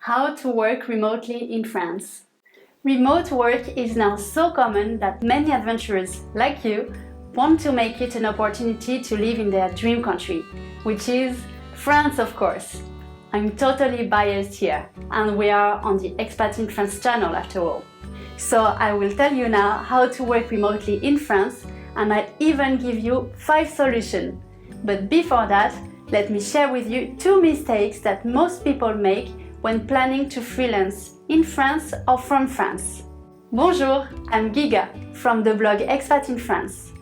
How to work remotely in France. Remote work is now so common that many adventurers like you want to make it an opportunity to live in their dream country, which is France, of course. I'm totally biased here, and we are on the Expat in France channel after all. So I will tell you now how to work remotely in France, and I'll even give you 5 solutions. But before that, let me share with you 2 mistakes that most people make when planning to freelance in France or from France. Bonjour, I'm Giga from the blog Expat in France.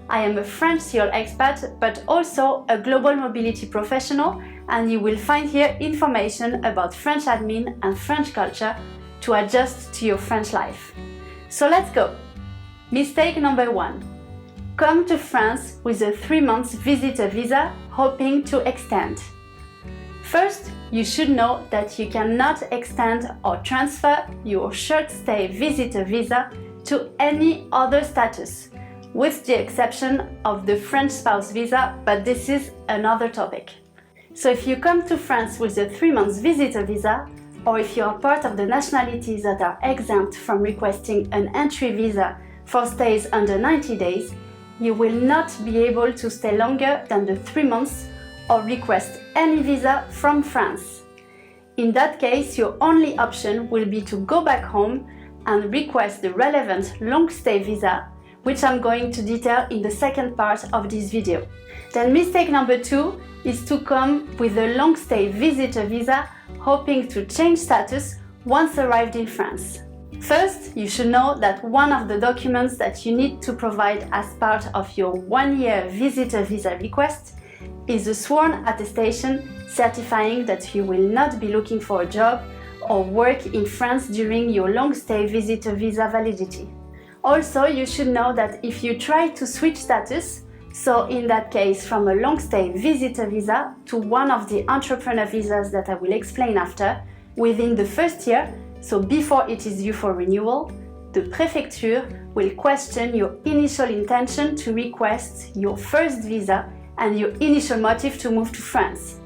I am a French serial expat, but also a global mobility professional, and you will find here information about French admin and French culture to adjust to your French life. So let's go! Mistake number 1. Come to France with a 3-month visitor visa, hoping to extend. First, you should know that you cannot extend or transfer your short-stay visitor visa to any other status, with the exception of the French spouse visa, but this is another topic. So if you come to France with a 3-month visitor visa, or if you are part of the nationalities that are exempt from requesting an entry visa for stays under 90 days, you will not be able to stay longer than the 3 months or request any visa from France. In that case, your only option will be to go back home and request the relevant long-stay visa, which I'm going to detail in the second part of this video. Then mistake number 2 is to come with a long-stay visitor visa, hoping to change status once arrived in France. First, you should know that one of the documents that you need to provide as part of your 1-year visitor visa request is a sworn attestation certifying that you will not be looking for a job or work in France during your long-stay visitor visa validity. Also, you should know that if you try to switch status, so in that case from a long-stay visitor visa to one of the entrepreneur visas that I will explain after, within the first year, so before it is due for renewal, the Préfecture will question your initial intention to request your first visa and your initial motive to move to France.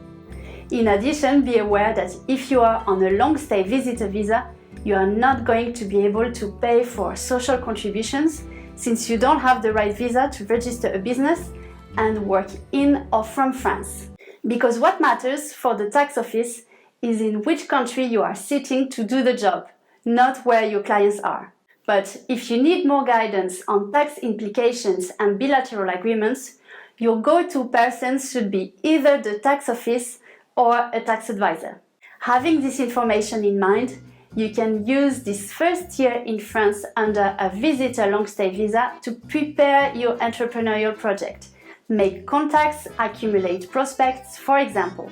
In addition, be aware that if you are on a long-stay visitor visa, you are not going to be able to pay for social contributions since you don't have the right visa to register a business and work in or from France. Because what matters for the tax office is in which country you are sitting to do the job, not where your clients are. But if you need more guidance on tax implications and bilateral agreements, your go-to person should be either the tax office or a tax advisor. Having this information in mind, you can use this first year in France under a visitor long-stay visa to prepare your entrepreneurial project, make contacts, accumulate prospects, for example.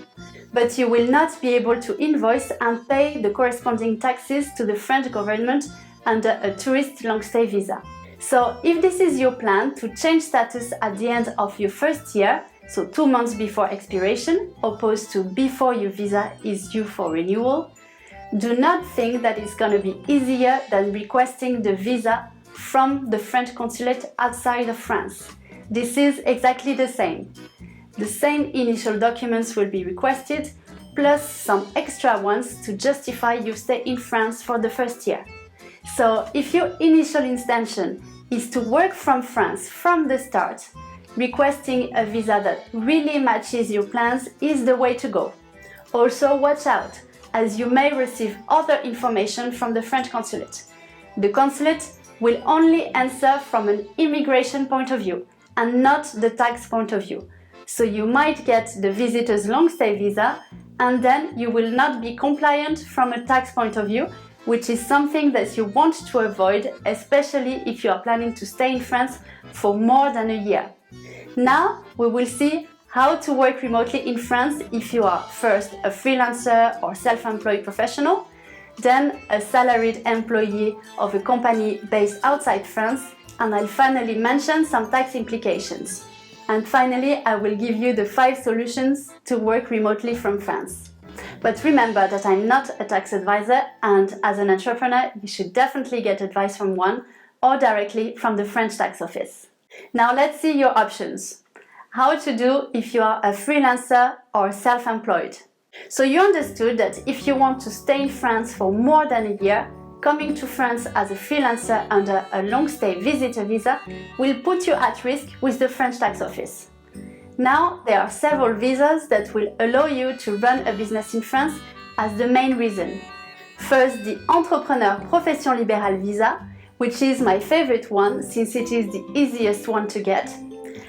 But you will not be able to invoice and pay the corresponding taxes to the French government under a tourist long-stay visa. So if this is your plan to change status at the end of your first year, so 2 months before expiration, opposed to before your visa is due for renewal, do not think that it's going to be easier than requesting the visa from the French consulate outside of France. This is exactly the same. The same initial documents will be requested, plus some extra ones to justify your stay in France for the first year. So if your initial intention is to work from France from the start, requesting a visa that really matches your plans is the way to go. Also watch out, as you may receive other information from the French consulate. The consulate will only answer from an immigration point of view and not the tax point of view. So you might get the visitor's long-stay visa and then you will not be compliant from a tax point of view, which is something that you want to avoid, especially if you are planning to stay in France for more than a year. Now we will see how to work remotely in France if you are first a freelancer or self-employed professional, then a salaried employee of a company based outside France, and I'll finally mention some tax implications. And finally, I will give you the 5 solutions to work remotely from France. But remember that I'm not a tax advisor, and as an entrepreneur, you should definitely get advice from one or directly from the French tax office. Now let's see your options. How to do if you are a freelancer or self-employed. So you understood that if you want to stay in France for more than a year, coming to France as a freelancer under a long-stay visitor visa will put you at risk with the French tax office. Now, there are several visas that will allow you to run a business in France as the main reason. First, the Entrepreneur Profession Libérale visa, which is my favorite one since it is the easiest one to get.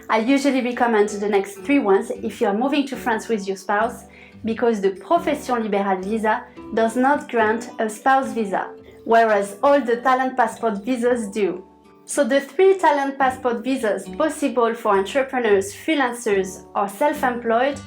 I usually recommend the next 3 ones if you are moving to France with your spouse, because the Profession Libérale visa does not grant a spouse visa, whereas all the talent passport visas do. So the 3 talent passport visas possible for entrepreneurs, freelancers or self-employed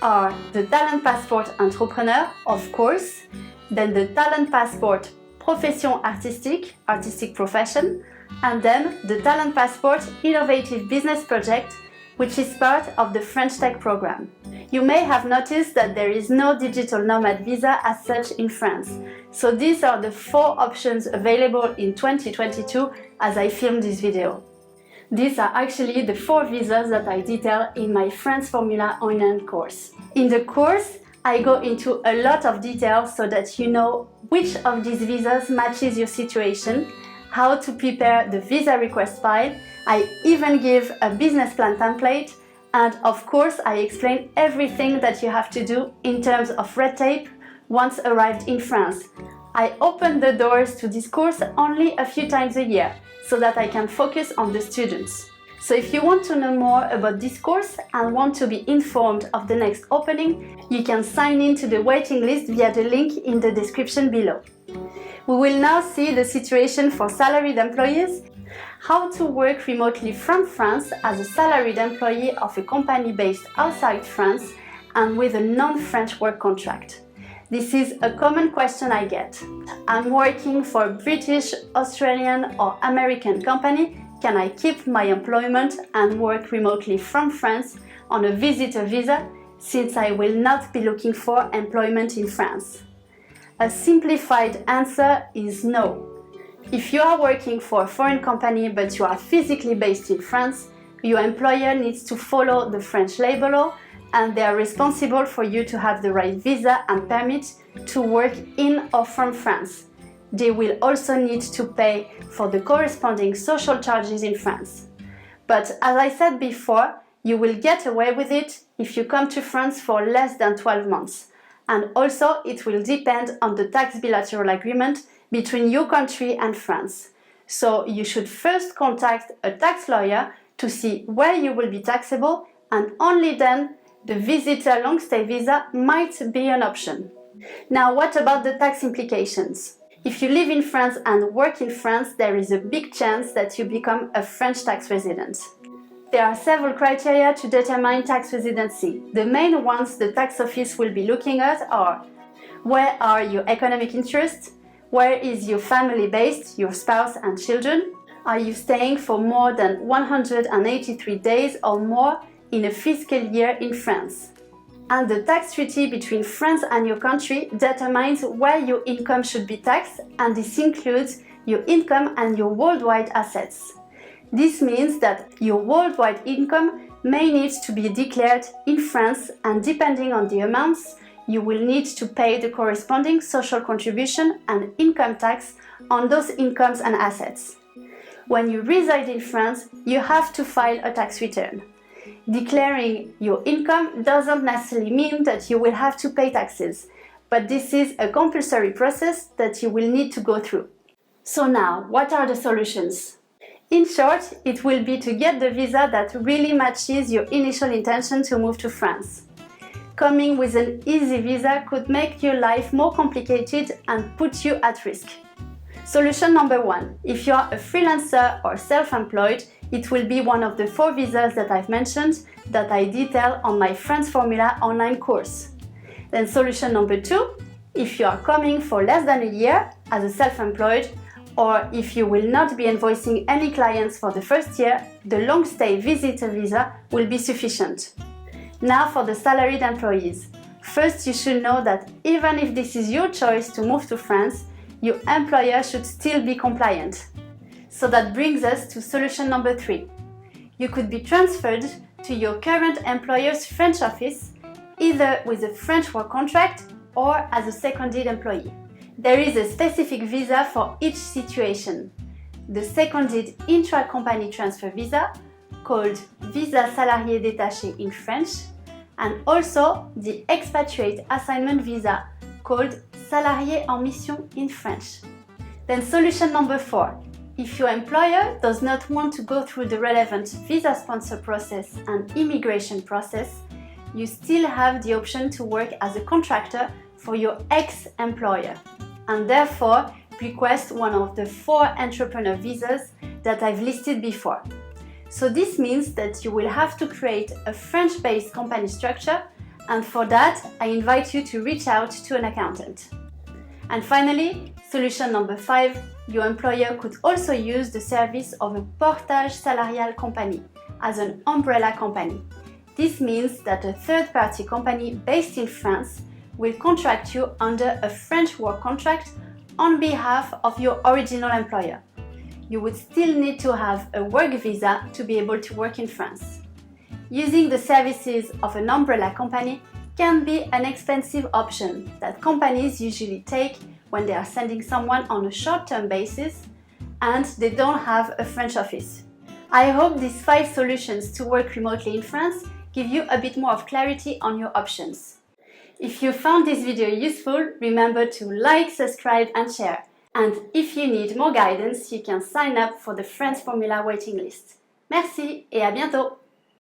are the talent passport entrepreneur, of course, then the talent passport profession artistique, artistic profession, and then the talent passport innovative business project, which is part of the French Tech program. You may have noticed that there is no digital nomad visa as such in France. So these are the 4 options available in 2022 as I filmed this video. These are actually the 4 visas that I detail in my France Formula online course. In the course, I go into a lot of details so that you know which of these visas matches your situation, how to prepare the visa request file. I even give a business plan template, and of course I explain everything that you have to do in terms of red tape once arrived in France. I open the doors to this course only a few times a year so that I can focus on the students. So if you want to know more about this course and want to be informed of the next opening, you can sign in to the waiting list via the link in the description below. We will now see the situation for salaried employees, how to work remotely from France as a salaried employee of a company based outside France and with a non-French work contract. This is a common question I get. I'm working for a British, Australian or American company. Can I keep my employment and work remotely from France on a visitor visa since I will not be looking for employment in France? A simplified answer is no. If you are working for a foreign company but you are physically based in France, your employer needs to follow the French labor law and they are responsible for you to have the right visa and permit to work in or from France. They will also need to pay for the corresponding social charges in France. But as I said before, you will get away with it if you come to France for less than 12 months. And also it will depend on the tax bilateral agreement between your country and France. So you should first contact a tax lawyer to see where you will be taxable, and only then the visitor long stay visa might be an option. Now, what about the tax implications? If you live in France and work in France, there is a big chance that you become a French tax resident. There are several criteria to determine tax residency. The main ones the tax office will be looking at are: where are your economic interests? Where is your family based, your spouse and children? Are you staying for more than 183 days or more in a fiscal year in France? And the tax treaty between France and your country determines where your income should be taxed, and this includes your income and your worldwide assets. This means that your worldwide income may need to be declared in France, and depending on the amounts, you will need to pay the corresponding social contribution and income tax on those incomes and assets. When you reside in France, you have to file a tax return. Declaring your income doesn't necessarily mean that you will have to pay taxes, but this is a compulsory process that you will need to go through. So now, what are the solutions? In short, it will be to get the visa that really matches your initial intention to move to France. Coming with an easy visa could make your life more complicated and put you at risk. Solution number 1. If you are a freelancer or self-employed, it will be one of the 4 visas that I've mentioned that I detail on my France Formula online course. Then solution number 2, if you are coming for less than a year as a self-employed, or if you will not be invoicing any clients for the first year, the long stay visitor visa will be sufficient. Now for the salaried employees. First, you should know that even if this is your choice to move to France, your employer should still be compliant. So that brings us to solution number 3. You could be transferred to your current employer's French office either with a French work contract or as a seconded employee. There is a specific visa for each situation. The seconded intra-company transfer visa, called Visa Salarié Détaché in French, and also the expatriate assignment visa, called Salarié en Mission in French. Then solution number 4. If your employer does not want to go through the relevant visa sponsor process and immigration process, you still have the option to work as a contractor for your ex-employer, and therefore request one of the 4 entrepreneur visas that I've listed before. So this means that you will have to create a French-based company structure, and for that I invite you to reach out to an accountant. And finally, solution number 5, your employer could also use the service of a portage salarial company as an umbrella company. This means that a third-party company based in France will contract you under a French work contract on behalf of your original employer. You would still need to have a work visa to be able to work in France. Using the services of an umbrella company can be an expensive option that companies usually take when they are sending someone on a short-term basis and they don't have a French office. I hope these 5 solutions to work remotely in France give you a bit more of clarity on your options. If you found this video useful, remember to like, subscribe and share. And if you need more guidance, you can sign up for the France Formula waiting list. Merci et à bientôt!